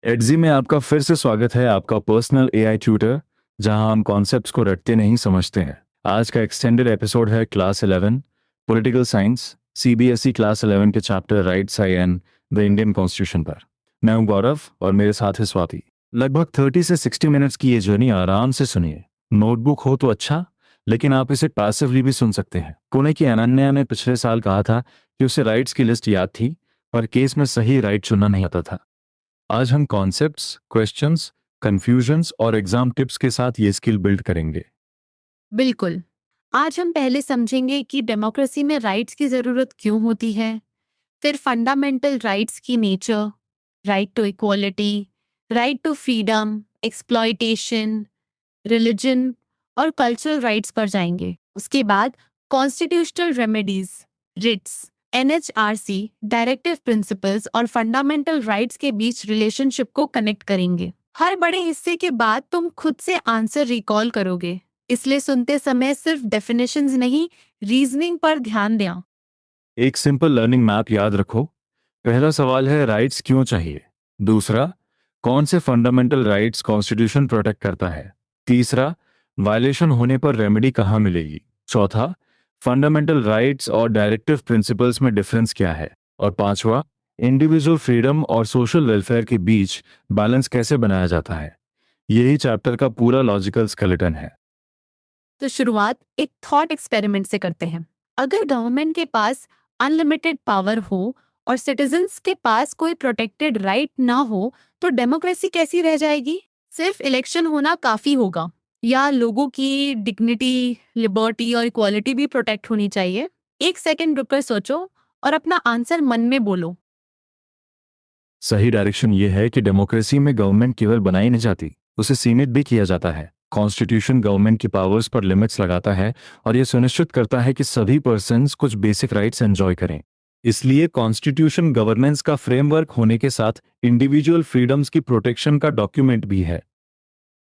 एडजी में आपका फिर से स्वागत है, आपका पर्सनल एआई ट्यूटर, जहां हम कॉन्सेप्ट्स को रटते नहीं समझते हैं। आज का एक्सटेंडेड एपिसोड है class 11 political science CBSE class 11 के chapter rights I and the Indian constitution पर। मैं हूं गौरव और मेरे साथ है स्वाति। लगभग 30 से 60 मिनट्स की ये जर्नी आराम से सुनिए। नोटबुक हो तो अच्छा, लेकिन आप इसे पैसिवली भी सुन सकते हैं। पुणे की अनन्या ने पिछले साल कहा था कि उसे राइट्स की लिस्ट याद थी, पर केस में सही राइट चुनना नहीं आता था। आज हम कॉन्सेप्ट्स, क्वेश्चंस, कंफ्यूजन्स और एग्जाम टिप्स के साथ ये स्किल बिल्ड करेंगे। बिल्कुल। आज हम पहले समझेंगे कि डेमोक्रेसी में राइट्स की जरूरत क्यों होती है, फिर फंडामेंटल राइट्स की nature, right to equality, right to freedom, exploitation, religion और कल्चरल राइट्स पर जाएंगे। उसके बाद constitutional remedies, writs, NHRC, directive principles और फंडामेंटल राइट्स के बीच रिलेशनशिप को कनेक्ट करेंगे। हर बड़े हिस्से के बाद तुम खुद से आंसर रिकॉल करोगे, इसलिए सुनते समय सिर्फ डेफिनेशंस नहीं, रीजनिंग पर ध्यान दें। एक सिंपल लर्निंग मैप याद रखो। पहला सवाल है राइट्स क्यों चाहिए। दूसरा, कौन से फंडामेंटल राइट्स कॉन्स्टिट्यूशन प्रोटेक्ट करता है। तीसरा, वायलेशन होने पर रेमेडी कहाँ मिलेगी। चौथा, फंडामेंटल राइट्स और डायरेक्टिव प्रिंसिपल्स में डिफरेंस क्या है। और पांचवा, इंडिविजुअल फ्रीडम और सोशल वेलफेयर के बीच बैलेंस कैसे बनाया जाता है। यही चैप्टर का पूरा लॉजिकल स्केलेटन है। तो शुरुआत एक थॉट एक्सपेरिमेंट से करते हैं। अगर गवर्नमेंट के पास अनलिमिटेड पावर हो और सिटीजन्स के पास कोई प्रोटेक्टेड राइट ना हो, तो डेमोक्रेसी कैसी रह जाएगी? सिर्फ इलेक्शन होना काफी होगा या लोगों की डिग्निटी, लिबर्टी और इक्वालिटी भी प्रोटेक्ट होनी चाहिए? एक सेकंड रुककर सोचो और अपना आंसर मन में बोलो। सही डायरेक्शन ये है कि डेमोक्रेसी में गवर्नमेंट केवल बनाई नहीं जाती, उसे सीमित भी किया जाता है। कॉन्स्टिट्यूशन गवर्नमेंट की पावर्स पर लिमिट्स लगाता है और यह सुनिश्चित करता है कि सभी पर्सन्स कुछ बेसिक राइट्स एंजॉय करें। इसलिए कॉन्स्टिट्यूशन गवर्नेंस का फ्रेमवर्क होने के साथ इंडिविजुअल फ्रीडम्स की प्रोटेक्शन का डॉक्यूमेंट भी है।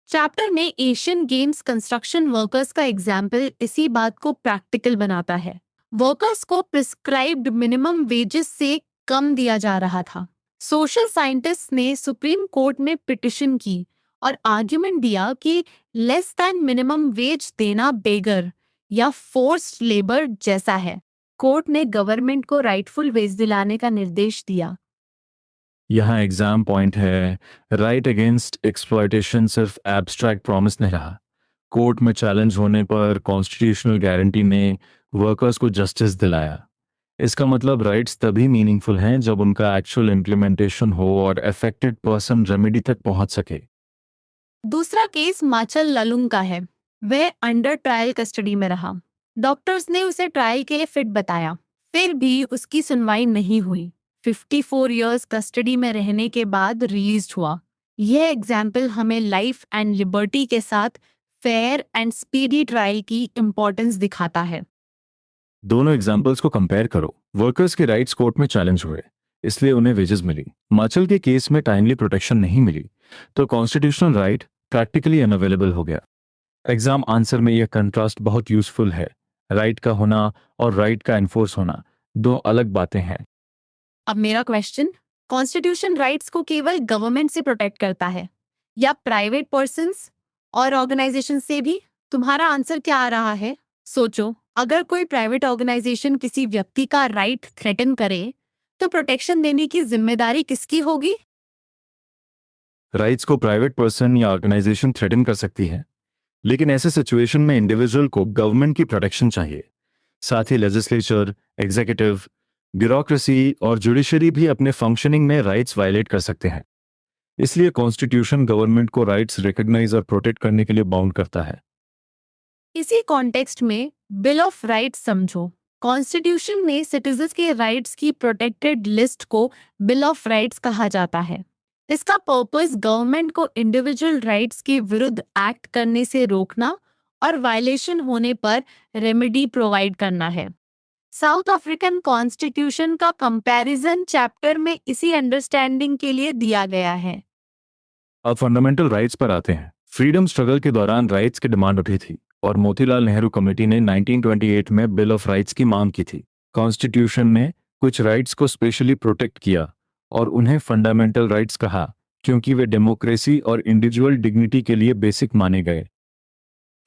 चैप्टर में एशियन गेम्स कंस्ट्रक्शन वर्कर्स का एग्जाम्पल इसी बात को प्रैक्टिकल बनाता है। वर्कर्स को प्रिस्क्राइब्ड मिनिमम वेजेस से कम दिया जा रहा था। सोशल साइंटिस्ट ने सुप्रीम कोर्ट में पिटिशन की और आर्ग्यूमेंट दिया कि लेस देन मिनिमम वेज देना बेगर या फोर्स्ड लेबर जैसा है। कोर्ट ने गवर्नमेंट को राइटफुल वेज दिलाने का निर्देश दिया। यहाँ एग्जाम पॉइंट है, राइट अगेंस्ट एक्सप्लॉयटेशन सिर्फ एब्स्ट्रैक्ट प्रॉमिस नहीं रहा। कोर्ट में चैलेंज होने पर कॉन्स्टिट्यूशनल गारंटी ने वर्कर्स को जस्टिस दिलाया। इसका मतलब राइट्स तभी मीनिंगफुल हैं जब उनका एक्चुअल इम्प्लीमेंटेशन हो और अफेक्टेड पर्सन रेमेडी तक पहुंच सके। दूसरा केस माचल ललुंग का है। वह अंडर ट्रायल कस्टडी में रहा। डॉक्टर्स ने उसे ट्रायल के लिए फिट बताया, फिर भी उसकी सुनवाई नहीं हुई। 54 इयर्स कस्टडी में रहने के बाद रिलीज हुआ। यह एग्जाम्पल हमें लाइफ एंड लिबर्टी के साथ फेयर एंड स्पीडी ट्रायल की इम्पोर्टेंस दिखाता है। दोनों एग्जाम्पल्स को कंपेयर करो। वर्कर्स के राइट्स कोर्ट में चैलेंज हुए, इसलिए उन्हें वेजेस मिली। हिमाचल के केस में टाइमली प्रोटेक्शन नहीं मिली, तो कॉन्स्टिट्यूशनल राइट प्रैक्टिकली अनअवेलेबल हो गया। एग्जाम आंसर में यह कंट्रास्ट बहुत यूजफुल है। राइट का होना और राइट का एनफोर्स होना दो अलग बातें हैं। अब मेरा क्वेश्चन, कॉन्स्टिट्यूशन राइट्स को केवल गवर्नमेंट से प्रोटेक्ट करता है या प्राइवेट पर्सन्स और ऑर्गेनाइजेशन से भी? तुम्हारा आंसर क्या आ रहा है? सोचो, अगर कोई प्राइवेट ऑर्गेनाइजेशन किसी व्यक्ति का राइट थ्रेटन करे, तो प्रोटेक्शन देने की जिम्मेदारी किसकी होगी? राइट्स को प्राइवेट पर्सन या ऑर्गेनाइजेशन थ्रेटन कर सकती है, लेकिन ऐसे सिचुएशन में इंडिविजुअल को गवर्नमेंट की प्रोटेक्शन चाहिए। साथ ही लेजिस्लेचर, एग्जीक्यूटिव, ब्यूरोक्रेसी और जुडिशरी भी अपने फंक्शनिंग में राइट्स वायलेट कर सकते हैं। इसलिए कॉन्स्टिट्यूशन गवर्नमेंट को राइट्स रिकॉग्नाइज और प्रोटेक्ट करने के लिए बाउंड करता है। इसी कॉन्टेक्स्ट में बिल ऑफ राइट्स समझो। कॉन्स्टिट्यूशन में सिटीजन्स के राइट्स की प्रोटेक्टेड लिस्ट को बिल ऑफ राइट्स कहा जाता है। इसका पर्पस गवर्नमेंट को इंडिविजुअल राइट्स के विरुद्ध एक्ट करने से रोकना और वायलेशन होने पर रेमेडी प्रोवाइड करना है। साउथ अफ्रीकन कॉन्स्टिट्यूशन का कंपैरिजन चैप्टर में इसी अंडरस्टैंडिंग के लिए दिया गया है। अब फंडामेंटल राइट्स पर आते हैं। फ्रीडम स्ट्रगल के दौरान राइट्स की डिमांड उठी थी और मोतीलाल नेहरू कमेटी ने 1928 में बिल ऑफ राइट्स की मांग की थी। कॉन्स्टिट्यूशन ने कुछ राइट्स को स्पेशली प्रोटेक्ट किया और उन्हें फंडामेंटल राइट्स कहा, क्योंकि वे डेमोक्रेसी और इंडिविजुअल डिग्निटी के लिए बेसिक माने गए।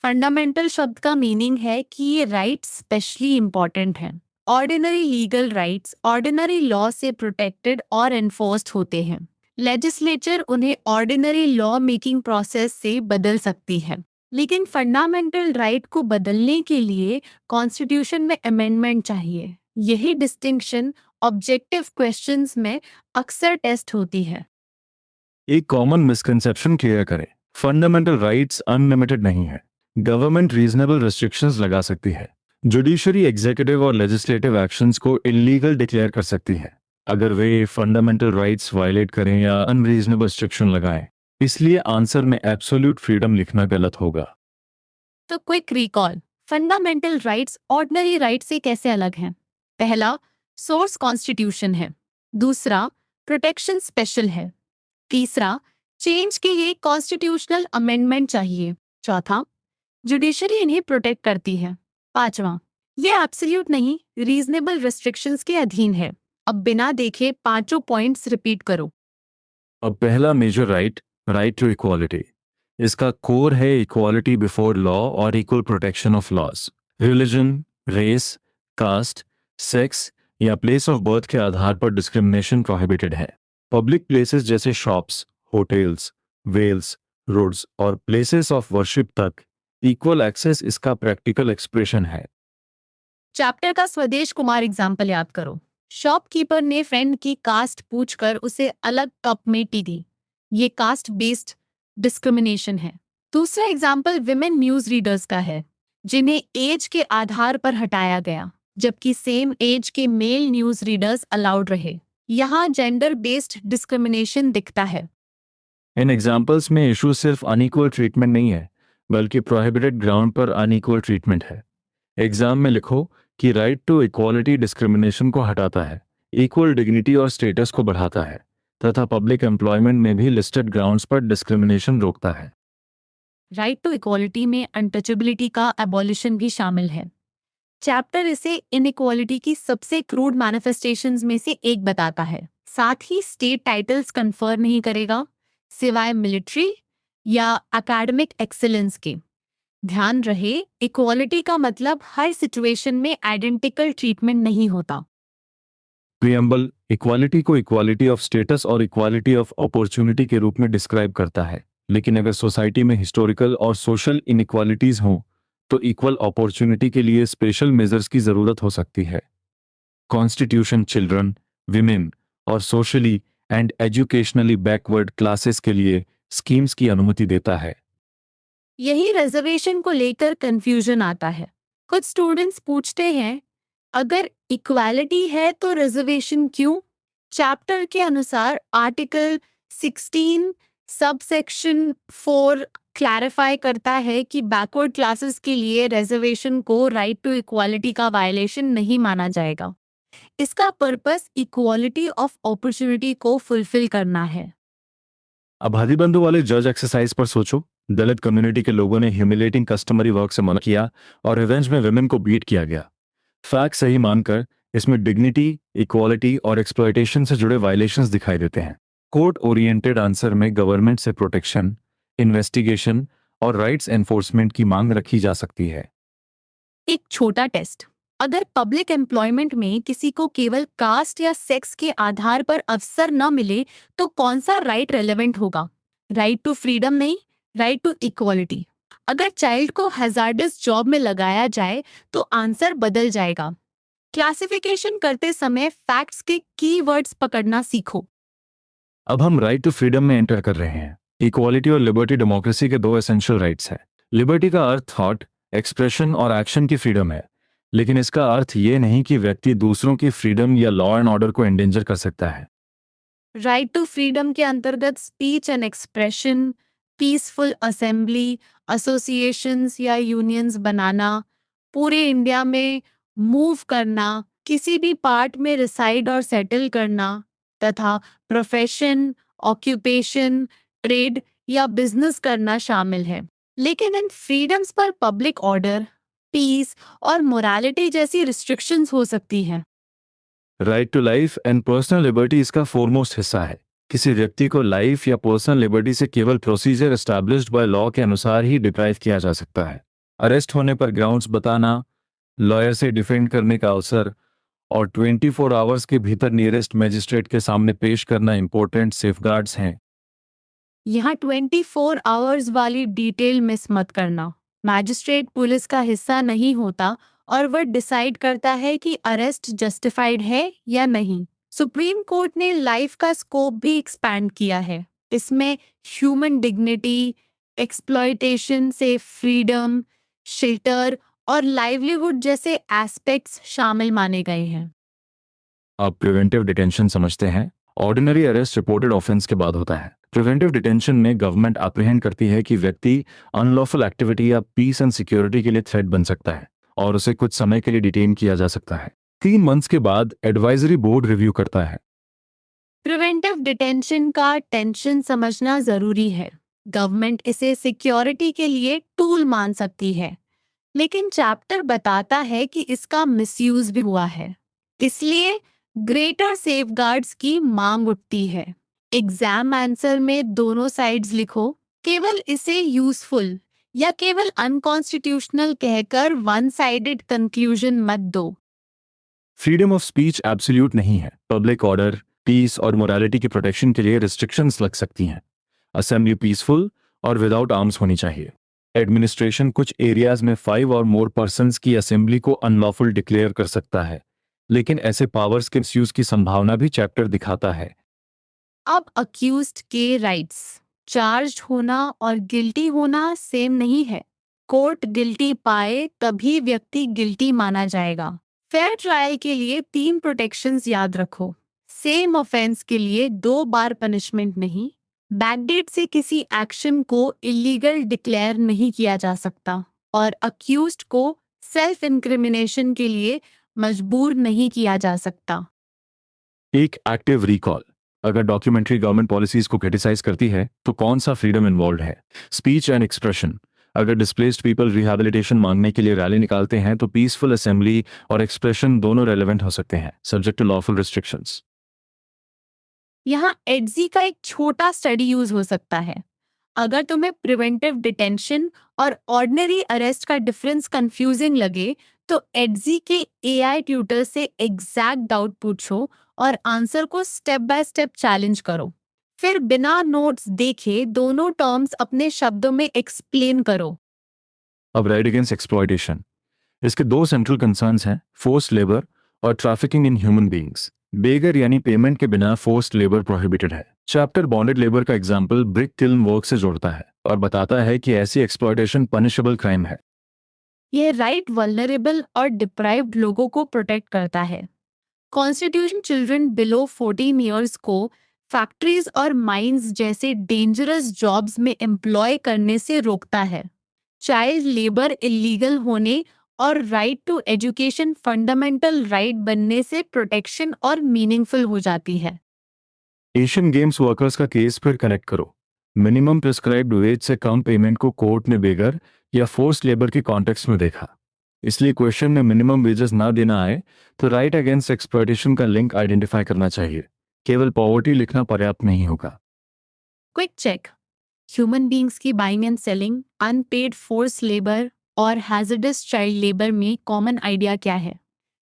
फंडामेंटल शब्द का मीनिंग है कि ये राइट्स स्पेशली इंपॉर्टेंट हैं। Ordinary legal rights ordinary law से प्रोटेक्टेड और एनफोर्स्ड होते हैं। लेजिस्लेचर उन्हें ऑर्डिनरी लॉ मेकिंग प्रोसेस से बदल सकती है, लेकिन फंडामेंटल राइट को बदलने के लिए कॉन्स्टिट्यूशन में अमेंडमेंट चाहिए। यही डिस्टिंक्शन ऑब्जेक्टिव क्वेश्चंस में अक्सर टेस्ट होती है। एक कॉमन मिसकंसेप्शन क्लियर करें, फंडामेंटल राइट्स अनलिमिटेड नहीं है। गवर्नमेंट रीजनेबल रिस्ट्रिक्शंस लगा सकती है। जुडिशरी एग्जीक्यूटिव और लेजिस्लेटिव एक्शंस को इलीगल डिक्लेयर कर सकती है अगर वे फंडामेंटल राइट्स वायलेट करें या अनरीजनेबल रिस्ट्रिक्शन लगाएं। इसलिए आंसर में एब्सोल्यूट फ्रीडम लिखना गलत होगा। तो quick recall, fundamental rights ordinary right से कैसे अलग हैं? पहला, सोर्स कॉन्स्टिट्यूशन है। दूसरा, प्रोटेक्शन स्पेशल है। तीसरा, चेंज के लिए कॉन्स्टिट्यूशनल अमेंडमेंट चाहिए। चौथा, जुडिशरी इन्हें प्रोटेक्ट करती है। पांचवा, ये एब्सोल्यूट नहीं, रीजनेबल रेस्ट्रिक्शंस के अधीन है। अब बिना देखे पांचों पॉइंट्स रिपीट करो। अब पहला major right, right to equality. इसका कोर है इक्वालिटी बिफोर लॉ और equal protection of laws. Religion, race, caste, sex या प्लेस ऑफ बर्थ के आधार पर डिस्क्रिमिनेशन प्रोहिबिटेड है। पब्लिक प्लेसेस जैसे शॉप्स, होटल्स, वेल्स, रोड्स और प्लेसेस ऑफ वर्शिप तक इक्वल एक्सेस इसका प्रैक्टिकल एक्सप्रेशन है। चैप्टर का स्वदेश कुमार एग्जाम्पल याद करो। शॉपकीपर ने फ्रेंड की कास्ट पूछकर उसे अलग कप में टी दी। ये कास्ट बेस्ड डिस्क्रिमिनेशन है। दूसरा एग्जाम्पल विमेन न्यूज रीडर्स का है, जिन्हें एज के आधार पर हटाया गया, जबकि सेम एज के मेल न्यूज रीडर्स अलाउड रहे। यहाँ जेंडर बेस्ड डिस्क्रिमिनेशन दिखता है। इन एग्जाम्पल्स में इशू सिर्फ अनइक्वल ट्रीटमेंट नहीं है, बल्कि प्रोहिबिटेड ग्राउंड पर अनइक्वल ट्रीटमेंट है। एग्जाम में लिखो कि राइट टू इक्वालिटी डिस्क्रिमिनेशन को हटाता है, इक्वल डिग्निटी और स्टेटस को बढ़ाता है तथा पब्लिक एम्प्लॉयमेंट में भी लिस्टेड ग्राउंड्स पर डिस्क्रिमिनेशन रोकता है। राइट टू इक्वालिटी में अनटचेबिलिटी का एबॉलिशन भी शामिल है। चैप्टर इसे इनइक्वालिटी की सबसे क्रूड मैनिफेस्टेशंस में से एक बताता है। साथ ही स्टेट टाइटल्स कन्फर नहीं करेगा, सिवाय मिलिट्री या एकेडमिक एक्सीलेंस के। ध्यान रहे, इक्वालिटी का मतलब हर सिचुएशन में आइडेंटिकल ट्रीटमेंट नहीं होता। प्रियम्बल इक्वालिटी को इक्वालिटी ऑफ स्टेटस और इक्वालिटी ऑफ अपॉर्चुनिटी के रूप में डिस्क्राइब करता है, लेकिन अगर सोसाइटी में हिस्टोरिकल और सोशल इनइक्वालिटीज हों तो इक्वल अपॉर्चुनिटी के लिए स्पेशल मेजर्स की जरूरत हो सकती है। कॉन्स्टिट्यूशन चिल्ड्रन, विमेन और socially and educationally backward classes के लिए स्कीम्स की अनुमति देता है। यही रिजर्वेशन को लेकर कंफ्यूजन आता है। कुछ स्टूडेंट्स पूछते हैं, अगर इक्वालिटी है तो रिजर्वेशन क्यों? चैप्टर के अनुसार आर्टिकल 16 सबसेक्शन 4 क्लैरिफाई करता है कि बैकवर्ड क्लासेस के लिए रिजर्वेशन को राइट टू इक्वालिटी का वायलेशन नहीं माना जाएगा। इसका पर्पस इक्वालिटी ऑफ अपॉर्चुनिटी को फुलफिल करना है। अब हदिबंधु वाले जज एक्सरसाइज पर सोचो। दलित कम्युनिटी के लोगों ने ह्यूमिलेटिंग कस्टमरी वर्क से मना किया और रिवेंज में विमेन को बीट किया गया। फैक्ट सही मानकर इसमें डिग्निटी, इक्वालिटी और एक्सप्लॉयटेशन से जुड़े वायलेशंस दिखाई देते हैं। कोर्ट ओरिएंटेड आंसर में गवर्नमेंट से प्रोटेक्शन, इन्वेस्टिगेशन और राइट्स एनफोर्समेंट की मांग रखी जा सकती है। एक छोटा टेस्ट, अगर पब्लिक एम्प्लॉयमेंट में किसी को केवल कास्ट या सेक्स के आधार पर अवसर न मिले तो कौन सा राइट रेलेवेंट होगा? राइट टू फ्रीडम नहीं, राइट टू इक्वालिटी। अगर चाइल्ड को हैजार्डस जॉब में लगाया जाए तो आंसर बदल जाएगा। क्लासिफिकेशन करते समय फैक्ट्स के कीवर्ड्स पकड़ना सीखो। अब हम राइट टू फ्रीडम में एंटर कर रहे हैं। इक्वालिटी और लिबर्टी डेमोक्रेसी के दो एसेंशियल राइट्स हैं। लिबर्टी का अर्थ थॉट, एक्सप्रेशन और एक्शन की फ्रीडम है, लेकिन इसका अर्थ ये नहीं कि व्यक्ति दूसरों की फ्रीडम या लॉ एंड ऑर्डर को एंडेंजर कर सकता है। राइट टू फ्रीडम के अंतर्गत speech and expression, peaceful assembly, associations या यूनियंस बनाना, पूरे इंडिया में मूव करना, किसी भी पार्ट में रिसाइड और सेटल करना तथा प्रोफेशन, ऑक्यूपेशन, ट्रेड या बिजनेस करना शामिल है। लेकिन इन फ्रीडम्स पर पब्लिक ऑर्डर, पीस और मोरालिटी जैसी रिस्ट्रिक्शंस हो सकती हैं। Right to life and personal liberty इसका फोरमोस्ट हिस्सा है। किसी व्यक्ति को लाइफ या पर्सनल लिबर्टी से केवल प्रोसीजर एस्टैब्लिश्ड बाय लॉ के अनुसार ही डिप्राइव किया जा सकता है। अरेस्ट होने पर ग्राउंड्स बताना, लॉयर से डिफेंड करने का अवसर और 24 आवर्स के भीतर नियरेस्ट मजिस्ट्रेट के सामने पेश करना इंपॉर्टेंट सेफगार्ड्स हैं। यहाँ 24 आवर्स वाली डिटेल मिस मत करना। मैजिस्ट्रेट पुलिस का हिस्सा नहीं होता और वह डिसाइड करता है कि अरेस्ट जस्टिफाइड है या नहीं। सुप्रीम कोर्ट ने लाइफ का स्कोप भी एक्सपैंड किया है। इसमें ह्यूमन डिग्निटी, एक्सप्लॉयटेशन से फ्रीडम, शेल्टर और लाइवलीहुड जैसे एस्पेक्ट्स शामिल माने गए हैं। आप प्रिवेंटिव डिटेंशन समझते हैं? ऑर्डिनरी अरेस्ट रिपोर्टेड ऑफेंस के बाद होता है। प्रिवेंटिव डिटेंशन में गवर्नमेंट अप्रीहेंड करती है कि व्यक्ति अनलॉफुल एक्टिविटी या पीस एंड सिक्योरिटी के लिए थ्रेट बन सकता है और उसे कुछ समय के लिए डिटेन किया जा सकता है। 3 मंथ्स के बाद एडवाइजरी बोर्ड रिव्यू करता है। प्रिवेंटिव डिटेंशन का टेंशन समझना जरूरी है। गवर्नमेंट इसे सिक्योरिटी के लिए टूल मान सकती है, लेकिन चैप्टर बताता है कि इसका मिसयूज भी हुआ है। इसलिए ग्रेटर सेफगार्ड्स की मांग उठती है। एग्जाम आंसर में दोनों साइड्स लिखो। केवल इसे यूजफुल या केवल अनकॉन्स्टिट्यूशनल कहकर वन साइडेड कंक्लूजन मत दो। फ्रीडम ऑफ स्पीच एब्सोल्यूट नहीं है। पब्लिक ऑर्डर, पीस और मोरालिटी की प्रोटेक्शन के लिए रिस्ट्रिक्शंस लग सकती हैं। असेंबली पीसफुल और विदाउट आर्म्स होनी चाहिए। एडमिनिस्ट्रेशन कुछ एरियाज में 5 और मोर पर्सन्स की असेंबली को अनलॉफुल डिक्लेयर कर सकता है, लेकिन ऐसे पावर्स के मिसयूज की संभावना भी चैप्टर दिखाता है। अब अक्यूज्ड के राइट्स, चार्ज्ड होना और गिल्टी होना सेम नहीं है। कोर्ट गिल्टी पाए तभी व्यक्ति गिल्टी माना जाएगा। फेयर ट्रायल के लिए 3 प्रोटेक्शंस याद रखो। सेम ऑफेंस के लिए 2 बार पनिशमेंट नहीं। बैकडेट से किसी एक्शन को इलीगल डिक्लेयर नहीं किया जा सकता और अक्यूज्ड को सेल्फ इंक्रिमिनेशन के लिए मजबूर नहीं किया जा सकता। एक एक्टिव रिकॉल। अगर डॉक्यूमेंट्री गवर्नमेंट पॉलिसीज को क्रिटिसाइज करती है तो कौन सा फ्रीडम इन्वॉल्व है? Speech and expression. अगर डिस्प्लेस्ड पीपल रिहैबिलिटेशन मांगने के लिए रैली निकालते हैं तो पीसफुल असेंबली और एक्सप्रेशन दोनों रेलेवेंट हो सकते हैं, सब्जेक्ट टू लॉफुल रिस्ट्रिक्शंस। यहाँ एडजी का एक छोटा स्टडी यूज हो सकता है। अगर तुम्हें प्रिवेंटिव डिटेंशन और ऑर्डिनरी अरेस्ट का डिफरेंस कंफ्यूजिंग लगे तो एडजी के एआई ट्यूटर से एग्जैक्ट डाउट पूछो और आंसर को स्टेप बाय स्टेप चैलेंज करो। फिर बिना नोट्स देखे दोनों टर्म्स अपने शब्दों में एक्सप्लेन करो। अब राइट अगेंस्ट एक्सप्लॉयटेशन। इसके 2 सेंट्रल कंसर्न्स हैं, फोर्स्ड लेबर और ट्रैफिकिंग इन ह्यूमन बीइंग्स। बेगर यानी पेमेंट के बिना फोर्स्ड लेबर प्रोहिबिटेड है। चैप्टर बॉन्डेड लेबर का एग्जाम्पल ब्रिक किल्न वर्क से जोड़ता है और बताता है कि ऐसी एक्सप्लॉयटेशन पनिशेबल क्राइम है। यह राइट वल्नरेबल और डिप्राइव्ड लोगों को प्रोटेक्ट करता है। कॉन्स्टिट्यूशन चिल्ड्रन बिलो 14 ईयर्स को फैक्ट्रीज और माइंस जैसे डेंजरस जॉब्स में एम्प्लॉय करने से रोकता है। चाइल्ड लेबर इलीगल होने और right to education fundamental right बनने से प्रोटेक्शन और मीनिंगफुल हो जाती है। एशियन गेम्स वर्कर्स का केस फिर कनेक्ट करो। मिनिमम प्रिस्क्राइब्ड वेज से कम पेमेंट को कोर्ट ने बेगर या फोर्स्ड लेबर के कॉन्टेक्स्ट में देखा। इसलिए क्वेश्चन में मिनिमम वेजेस ना देना आए तो राइट अगेंस्ट एक्सप्लॉयटेशन का लिंक आइडेंटिफाई करना चाहिए। केवल पॉवर्टी लिखना पर्याप्त नहीं होगा। Quick check. ह्यूमन बींग्स की buying and selling, unpaid force labour और हैजर्डस चाइल्ड लेबर में कॉमन आइडिया क्या है?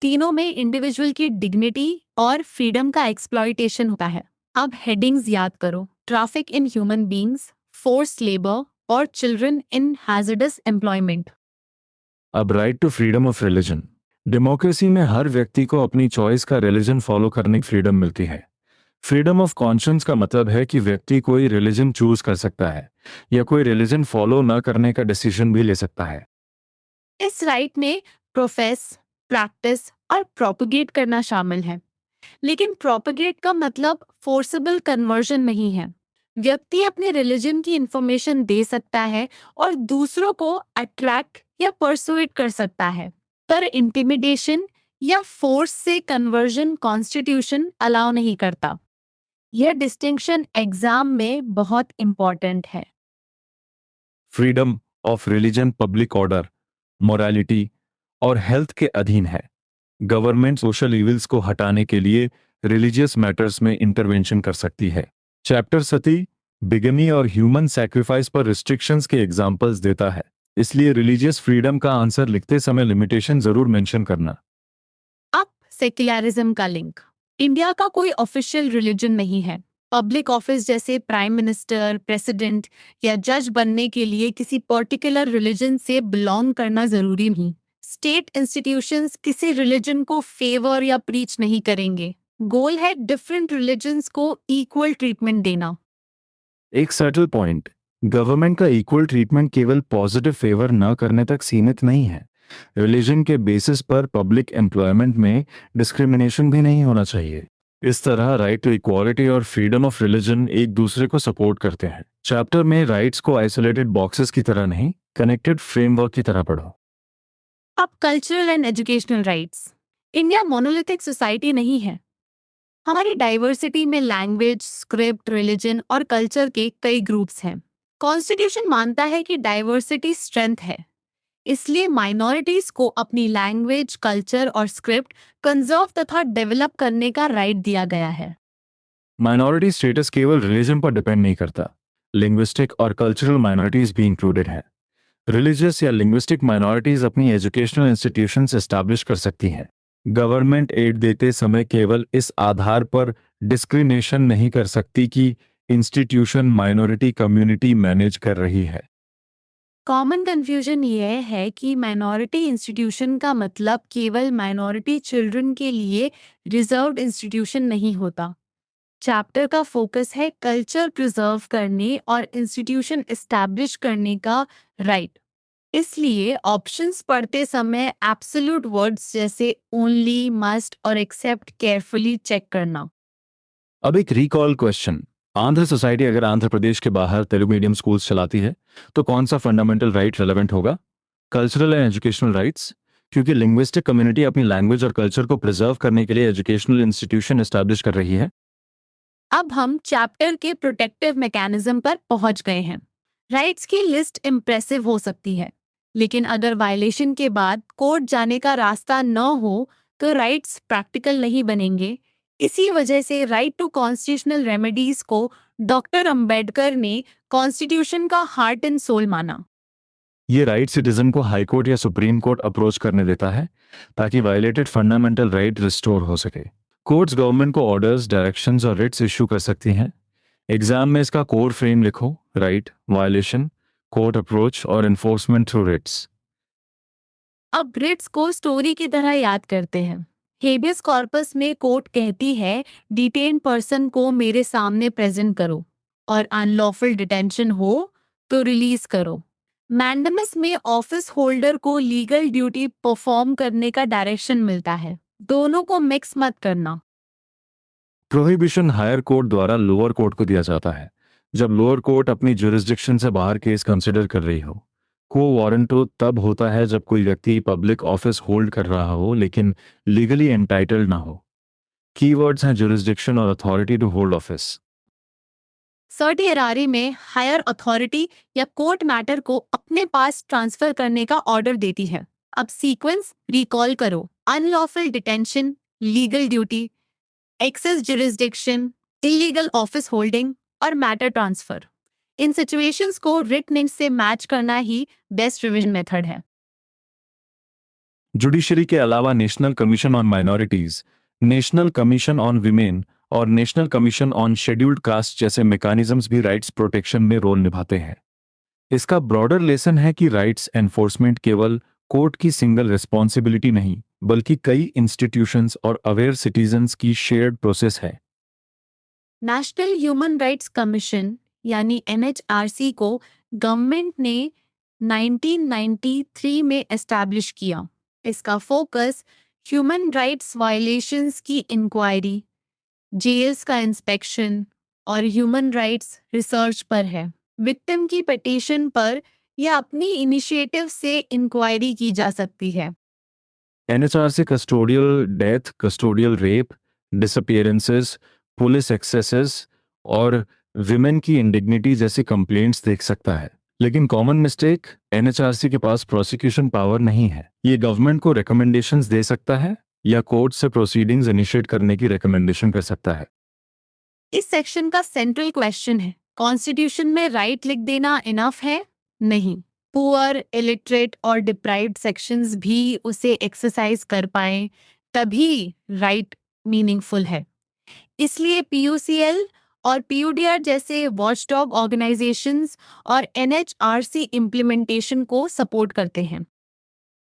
तीनों में इंडिविजुअल की डिग्निटी और फ्रीडम का एक्सप्लॉयटेशन होता है। अब हेडिंग्स याद करो। Traffic in human beings, force labour और चिल्ड्रन इन हैजर्डस एम्प्लॉयमेंट। अब right to freedom of religion. Democracy में हर व्यक्ति को अपनी चॉइस का रिलीजन फॉलो करने की फ्रीडम मिलती है। फ्रीडम ऑफ कॉन्शियंस का मतलब है कि व्यक्ति कोई रिलीजन चूज कर सकता है या कोई रिलीजन फॉलो न करने का डिसीजन भी ले सकता है। इस राइट में प्रोफेस, प्रैक्टिस और प्रोपगेट करना शामिल है, लेकिन प्रोपगेट का मतलब फोर्सेबल कन्वर्जन नहीं है। व्यक्ति अपने रिलीजन की इंफॉर्मेशन दे सकता है और दूसरों को अट्रैक्ट या परसुएट कर सकता है, पर इंटिमिडेशन या फोर्स से कन्वर्जन कॉन्स्टिट्यूशन अलाउ नहीं करता। यह डिस्टिंक्शन एग्जाम में बहुत इंपॉर्टेंट है। Freedom of religion public order, morality और हेल्थ के अधीन है। गवर्नमेंट सोशल इविल्स को हटाने के लिए रिलीजियस मैटर्स में इंटरवेंशन कर सकती है। चैप्टर सती, बिगमी और ह्यूमन सैक्रिफाइस पर रिस्ट्रिक्शंस के एग्जांपल्स देता है, इसलिए रिलीजियस फ्रीडम का आंसर लिखते समय लिमिटेशन जरूर मेंशन करना। अब सेक्युलरिज्म का लिंक। इंडिया का कोई ऑफिशियल रिलीजन नहीं है। पब्लिक ऑफिस जैसे प्राइम मिनिस्टर, प्रेसिडेंट या जज बनने के लिए किसी पर्टिकुलर रिलीजन से बिलोंग करना जरूरी नहीं। स्टेट इंस्टीट्यूशंस किसी रिलीजन को फेवर या प्रीच नहीं करेंगे। गोल है डिफरेंट रिलीजन्स को इक्वल ट्रीटमेंट देना। एक सटल पॉइंट, गवर्नमेंट का इक्वल ट्रीटमेंट केवल पॉजिटिव फेवर न करने तक सीमित नहीं है। रिलीजन के बेसिस पर पब्लिक एम्प्लॉयमेंट में डिस्क्रिमिनेशन भी नहीं होना चाहिए। इस तरह राइट टू इक्वालिटी और फ्रीडम ऑफ रिलीजन एक दूसरे को सपोर्ट करते हैं। चैप्टर में राइट्स को आइसोलेटेड बॉक्सेस की तरह नहीं, कनेक्टेड फ्रेमवर्क की तरह पढ़ो। अब cultural and educational rights. India monolithic society नहीं है। हमारी डाइवर्सिटी में लैंग्वेज, स्क्रिप्ट, रिलीजन और कल्चर के कई ग्रुप्स हैं। कॉन्स्टिट्यूशन मानता है कि डाइवर्सिटी स्ट्रेंथ है, इसलिए माइनॉरिटीज को अपनी लैंग्वेज, कल्चर और स्क्रिप्ट कंजर्व तथा डेवलप करने का राइट दिया गया है। माइनॉरिटी स्टेटस केवल रिलीजन पर डिपेंड नहीं करता, लिंग्विस्टिक और कल्चरल माइनॉरिटीज भी इंक्लूडेड हैं। रिलीजियस या लिंग्विस्टिक माइनॉरिटीज अपनी एजुकेशनल इंस्टीट्यूशंस एस्टैब्लिश कर सकती हैं। गवर्नमेंट एड देते समय केवल इस आधार पर डिस्क्रिमिनेशन नहीं कर सकती कि इंस्टीट्यूशन माइनॉरिटी कम्युनिटी मैनेज कर रही है। कॉमन कंफ्यूजन यह है कि माइनॉरिटी इंस्टीट्यूशन का मतलब केवल माइनॉरिटी चिल्ड्रन के लिए रिजर्व्ड इंस्टीट्यूशन नहीं होता। चैप्टर का फोकस है कल्चर प्रिजर्व करने और इंस्टीट्यूशन एस्टैब्लिश करने का राइट। इसलिए ऑप्शंस पढ़ते समय एब्सोल्यूट वर्ड्स जैसे ओनली, मस्ट और एक्सेप्ट केयरफुली चेक करना। अब एक रिकॉल क्वेश्चन, आंध्र सोसाइटी अगर आंध्र प्रदेश के बाहर तेलुगु मीडियम स्कूल्स चलाती है तो कौन सा फंडामेंटल राइट रेलेवेंट होगा? कल्चरल एंड एजुकेशनल राइट्स, क्योंकि लिंग्विस्टिक कम्युनिटी अपनी लैंग्वेज और कल्चर को प्रिजर्व करने के लिए एजुकेशनल इंस्टीट्यूशन एस्टैब्लिश कर रही है। अब हम चैप्टर के प्रोटेक्टिव मैकेनिज्म पर पहुंच गए हैं। राइट्स की लिस्ट इम्प्रेसिव हो सकती है, लेकिन अगर वायलेशन के बाद कोर्ट जाने का रास्ता न हो तो राइट्स प्रैक्टिकल नहीं बनेंगे। इसी वजह से राइट टू कॉन्स्टिट्यूशनल रेमेडीज को डॉक्टर अंबेडकर ने कॉन्स्टिट्यूशन का हार्ट एंड सोल माना। ये राइट सिटीजन को हाई कोर्ट या सुप्रीम कोर्ट अप्रोच करने देता है ताकि वायलेटेड फंडामेंटल राइट रिस्टोर हो सके। कोर्ट्स गवर्नमेंट को ऑर्डर्स, डायरेक्शंस और रिट्स इशू कर सकती हैं। एग्जाम में इसका कोर फ्रेम लिखो, राइट, वायलेशन, कोर्ट अप्रोच और एनफोर्समेंट थ्रू रिट्स। अब रिट्स को स्टोरी की तरह याद करते हैं। हेबियस कॉर्पस में कोर्ट कहती है डिटेन पर्सन को मेरे सामने प्रेजेंट करो और अनलॉफुल डिटेंशन हो तो रिलीज करो। मैंडेमस में ऑफिस होल्डर को लीगल ड्यूटी परफॉर्म करने का डायरेक्शन मिलता है। दोनों को मिक्स मत करना। प्रोहिबिशन हायर कोर्ट द्वारा लोअर कोर्ट को दिया जाता है जब लोअर कोर्ट अपनी जुरिस्डिक्शन से बाहर केस कंसिडर कर रही हो। को वारंटो तब होता है जब कोई व्यक्ति पब्लिक ऑफिस होल्ड कर रहा हो लेकिन लीगली एंटाइटल्ड ना हो। कीवर्ड्स हैं जुरिस्डिक्शन और अथॉरिटी टू होल्ड ऑफिस। सर्टियरारी में हायर अथॉरिटी या कोर्ट मैटर को अपने पास ट्रांसफर करने का ऑर्डर देती है। अब सीक्वेंस रिकॉल करो। Unlawful detention, legal duty, excess jurisdiction, illegal office holding और मैटर ट्रांसफर। इन सिचुएशंस को रिट से मैच करना ही बेस्ट रिवीजन मेथड है। जुडिशरी के अलावा National Commission on Minorities, National Commission on Women और National Commission on Scheduled Caste जैसे मैकेनिज्म्स भी राइट्स प्रोटेक्शन में रोल निभाते हैं। इसका ब्रॉडर लेसन है कि राइट्स एनफोर्समेंट केवल कोर्ट की सिंगल रिस्पॉन्सिबिलिटी नहीं बल्कि कई इंस्टीट्यूशंस और अवेयर सिटीजन्स की शेयर्ड प्रोसेस है। नेशनल ह्यूमन राइट्स कमीशन यानी NHRC को गवर्नमेंट ने 1993 में एस्टैब्लिश किया। इसका फोकस ह्यूमन राइट्स वायलेशंस की इंक्वायरी, जेल्स का इंस्पेक्शन और ह्यूमन राइट्स रिसर्च पर है। विक्टिम की पिटीशन पर या अपनी इनिशिएटिव से इंक्वायरी की जा सकती है। NHRC custodial death, custodial rape, disappearances, police excesses और विमेन की इंडिग्निटी जैसी कंप्लेंट्स देख सकता है। लेकिन कॉमन मिस्टेक, NHRC के पास प्रोसिक्यूशन पावर नहीं है। ये गवर्नमेंट को रिकमेंडेशंस दे सकता है या कोर्ट से प्रोसीडिंग्स इनिशिएट करने की रिकमेंडेशन कर सकता है। इस सेक्शन का सेंट्रल क्वेश्चन है, कॉन्स्टिट्यूशन में राइट लिख देना इनफ है? नहीं। पुअर, इलिटरेट और डिप्राइव्ड सेक्शंस भी उसे एक्सरसाइज कर पाए तभी राइट मीनिंगफुल है। इसलिए पीयूसीएल और पीयूडीआर जैसे वॉचडॉग ऑर्गेनाइजेशंस और एनएचआरसी इम्प्लीमेंटेशन को सपोर्ट करते हैं।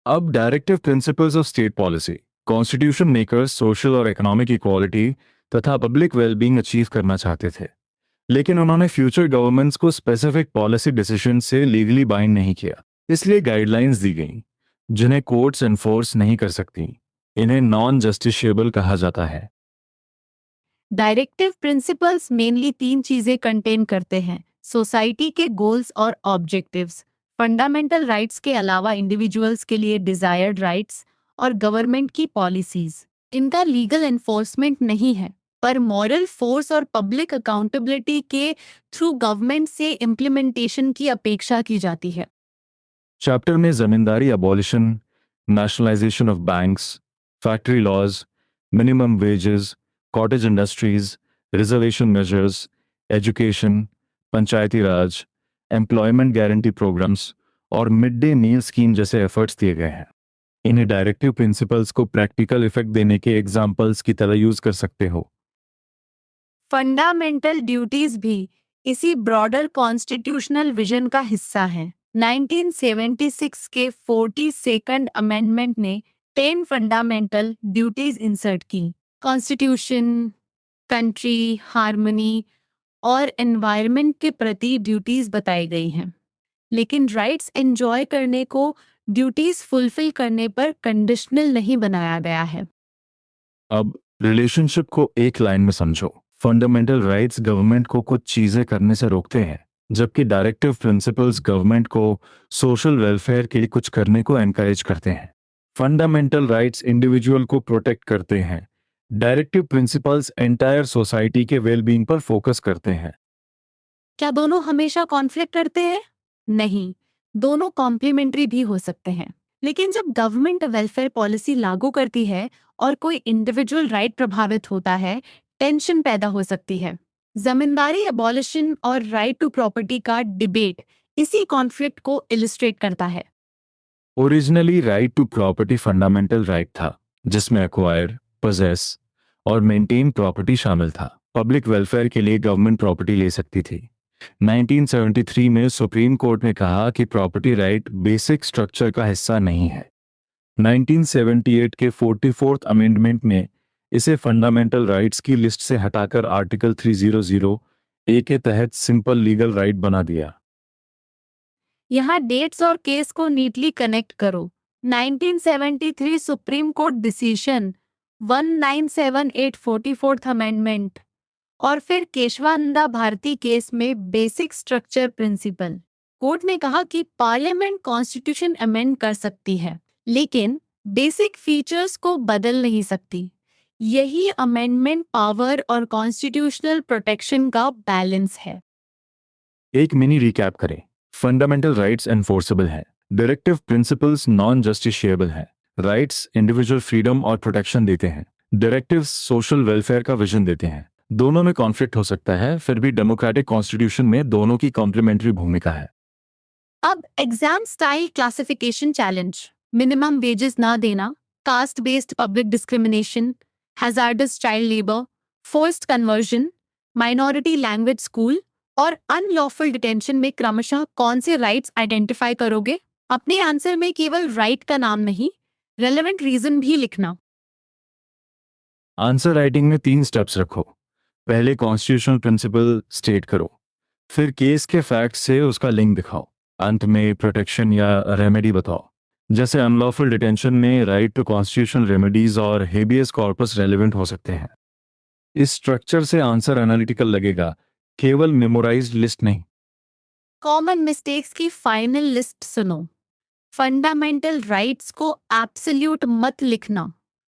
अब directive principles of state policy. Constitution makers social और इकोनॉमिक इक्वालिटी तथा पब्लिक वेलबींग अचीव करना चाहते थे, लेकिन उन्होंने फ्यूचर गवर्नमेंट्स को स्पेसिफिक पॉलिसी डिसीजन से लीगली बाइंड नहीं किया। इसलिए गाइडलाइंस दी गई जिन्हें कोर्ट्स एनफोर्स नहीं कर सकती। इन्हें नॉन जस्टिशिएबल कहा जाता है। डायरेक्टिव प्रिंसिपल्स मेनली 3 चीजें कंटेन करते हैं, सोसाइटी के गोल्स और ऑब्जेक्टिव्स, फंडामेंटल राइट्स के अलावा इंडिविजुअल्स के लिए डिजायर्ड राइट्स और गवर्नमेंट की पॉलिसीज। इनका लीगल एनफोर्समेंट नहीं है, पर मॉरल फोर्स और पब्लिक अकाउंटेबिलिटी के थ्रू गवर्नमेंट से इम्प्लीमेंटेशन की अपेक्षा की जाती है। चैप्टर में zamindari abolition, nationalisation of banks, factory laws, minimum wages, cottage industries, reservation measures, education, panchayati raj, employment guarantee programmes और मिड डे मील स्कीम जैसे एफर्ट्स दिए गए हैं। इन्हें डायरेक्टिव प्रिंसिपल्स को प्रैक्टिकल इफेक्ट देने के एग्जाम्पल्स की तरह यूज कर सकते हो। फंडामेंटल ड्यूटीज भी इसी ब्रॉडर कॉन्स्टिट्यूशनल विजन का हिस्सा हैं। 1976 के 42nd अमेंडमेंट ने 10 फंडामेंटल ड्यूटीज इंसर्ट की। कॉन्स्टिट्यूशन, कंट्री, हार्मनी और एनवायरनमेंट के प्रति ड्यूटीज बताई गई हैं, लेकिन राइट्स एंजॉय करने को ड्यूटीज फुलफिल करने पर कंडीशनल नहीं बनाया गया है। अब रिलेशनशिप को एक लाइन में समझो। फंडामेंटल राइट्स गवर्नमेंट को कुछ चीजें करने से रोकते हैं, जबकि डायरेक्टिव प्रिंसिपल्स गवर्नमेंट को सोशल वेलफेयर के लिए कुछ करने को एनकरेज करते हैं। फंडामेंटल राइट्स इंडिविजुअल को प्रोटेक्ट करते हैं, डायरेक्टिव प्रिंसिपल्स एंटायर सोसाइटी के वेलबींग पर फोकस करते हैं। क्या दोनों हमेशा कॉन्फ्लिक्ट करते हैं? नहीं, दोनों कॉम्प्लीमेंट्री भी हो सकते हैं। लेकिन जब गवर्नमेंट वेलफेयर पॉलिसी लागू करती है और कोई इंडिविजुअल राइट प्रभावित होता है, टेंशन पैदा हो सकती है। जमींदारी अबॉलिशन और राइट टू प्रॉपर्टी का डिबेट इसी कॉन्फ्लिक्ट को इलिस्ट्रेट करता है। Originally right to property fundamental right था, जिसमें एक्वायर, पोजेस और मेंटेन प्रॉपर्टी शामिल था। पब्लिक वेलफेयर के लिए गवर्नमेंट प्रॉपर्टी ले सकती थी। 1973 में सुप्रीम कोर्ट ने कहा कि प्रॉपर्टी राइट बेसिक स्ट्रक्चर का हिस्सा नहीं है। 1978 के 44th अमेंडमेंट ने इसे फंडामेंटल राइट्स की लिस्ट से हटाकर आर्टिकल 300 ए के तहत सिंपल लीगल राइट बना दिया। यहाँ डेट्स और केस को नीटली कनेक्ट करो। 1973 supreme court decision, 1978 44th amendment और फिर केशवानंदा भारती केस में बेसिक स्ट्रक्चर प्रिंसिपल। कोर्ट ने कहा कि पार्लियामेंट कॉन्स्टिट्यूशन अमेंड कर सकती है, लेकिन बेसिक फीचर्स को बदल नहीं सकती। यही अमेंडमेंट पावर और कॉन्स्टिट्यूशनल प्रोटेक्शन का बैलेंस है। एक मिनी रिकैप करें। फंडामेंटल राइट्स एनफोर्सेबल है, डायरेक्टिव प्रिंसिपल्स नॉन जस्टिशिएबल है। राइट्स इंडिविजुअल फ्रीडम और प्रोटेक्शन देते हैं, डायरेक्टिव्स सोशल वेलफेयर का विजन देते हैं। दोनों में कॉन्फ्लिक्ट हो सकता है, फिर भी डेमोक्रेटिक कॉन्स्टिट्यूशन में दोनों की कॉम्प्लीमेंट्री भूमिका है। अब exam style classification challenge, minimum wages ना देना, caste based public discrimination, hazards child labour, forced conversion, minority language school और अनलॉफुल डिटेंशन में क्रमशः कौन से राइट्स आइडेंटिफाई करोगे? अपने आंसर में केवल राइट का नाम नहीं, रेलेवेंट रीजन भी लिखना। आंसर राइटिंग में 3 स्टेप्स रखो। पहले कॉन्स्टिट्यूशनल प्रिंसिपल स्टेट करो, फिर केस के फैक्ट से उसका लिंक दिखाओ, अंत में प्रोटेक्शन या रेमेडी बताओ। जैसे अनलॉफुल डिटेंशन में राइट टू कॉन्स्टिट्यूशनल रेमेडीज और हेबियस कॉर्पस रेलेवेंट हो सकते हैं। इस स्ट्रक्चर से आंसर एनालिटिकल लगेगा, केवल मेमोराइज्ड लिस्ट नहीं। कॉमन मिस्टेक्स की फाइनल लिस्ट सुनो। फंडामेंटल राइट्स को एब्सोल्यूट मत लिखना,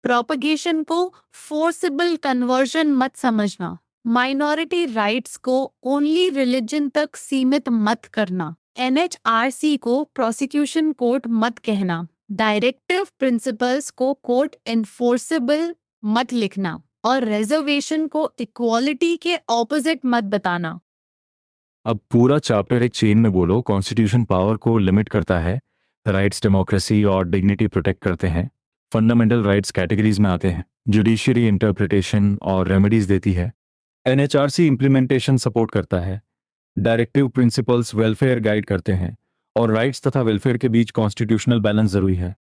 प्रोपगेशन को फोर्सिबल कन्वर्जन मत समझना, माइनॉरिटी राइट्स को ओनली रिलीजन तक सीमित मत करना, एनएचआरसी को प्रोसिक्यूशन कोर्ट मत कहना, डायरेक्टिव प्रिंसिपल्स को कोर्ट एनफोर्सेबल मत लिखना। और रिजर्वेशन को इक्वालिटी के ऑपोजिट मत बताना। अब पूरा चैप्टर एक चेन में बोलो। कॉन्स्टिट्यूशन पावर को लिमिट करता है, राइट्स डेमोक्रेसी और डिग्निटी प्रोटेक्ट करते हैं, फंडामेंटल राइट्स कैटेगरीज में आते हैं, जुडिशरी इंटरप्रिटेशन और रेमेडीज देती है, एनएचआरसी इम्प्लीमेंटेशन सपोर्ट करता है, डायरेक्टिव प्रिंसिपल्स वेलफेयर गाइड करते हैं, और राइट्स तथा वेलफेयर के बीच कॉन्स्टिट्यूशनल बैलेंस जरूरी है।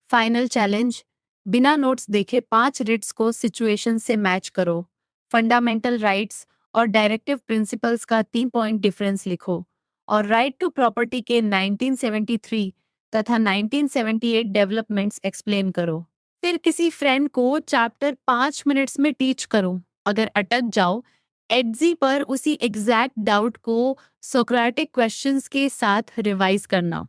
फाइनल चैलेंज, बिना नोट्स देखे 5 रिट्स को सिचुएशन से मैच करो। फंडामेंटल राइट्स और डायरेक्टिव प्रिंसिपल्स का 3 पॉइंट डिफरेंस लिखो और राइट टू प्रॉपर्टी के 1973 तथा 1978 डेवलपमेंट्स एक्सप्लेन करो। फिर किसी फ्रेंड को चैप्टर 5 मिनट्स में टीच करो। अगर अटक जाओ, एडजी पर उसी एग्जैक्ट डाउट को सोक्रेटिक क्वेश्चंस के साथ रिवाइज करना।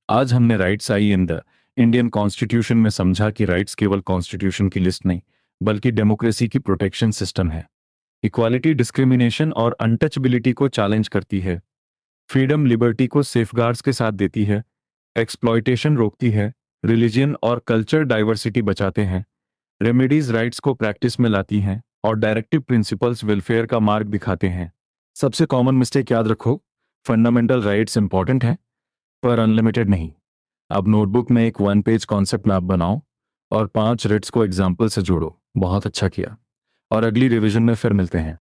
आज हमने rights I in the Indian constitution में समझा कि राइट्स केवल कॉन्स्टिट्यूशन की लिस्ट नहीं, बल्कि डेमोक्रेसी की प्रोटेक्शन सिस्टम है। इक्वालिटी डिस्क्रिमिनेशन और अनटचबिलिटी को चैलेंज करती है, फ्रीडम लिबर्टी को सेफगार्ड्स के साथ देती है, एक्सप्लॉयटेशन रोकती है, रिलीजन और कल्चर डाइवर्सिटी बचाते हैं, रेमेडीज राइट्स को प्रैक्टिस में लाती हैं, और डायरेक्टिव प्रिंसिपल्स वेलफेयर का मार्ग दिखाते हैं। सबसे कॉमन मिस्टेक याद रखो, फंडामेंटल राइट्स इंपॉर्टेंट है पर अनलिमिटेड नहीं। अब नोटबुक में एक 1 पेज कॉन्सेप्ट मैप बनाओ और 5 रिट्स को एग्जाम्पल से जोड़ो। बहुत अच्छा किया, और अगली रिवीजन में फिर मिलते हैं।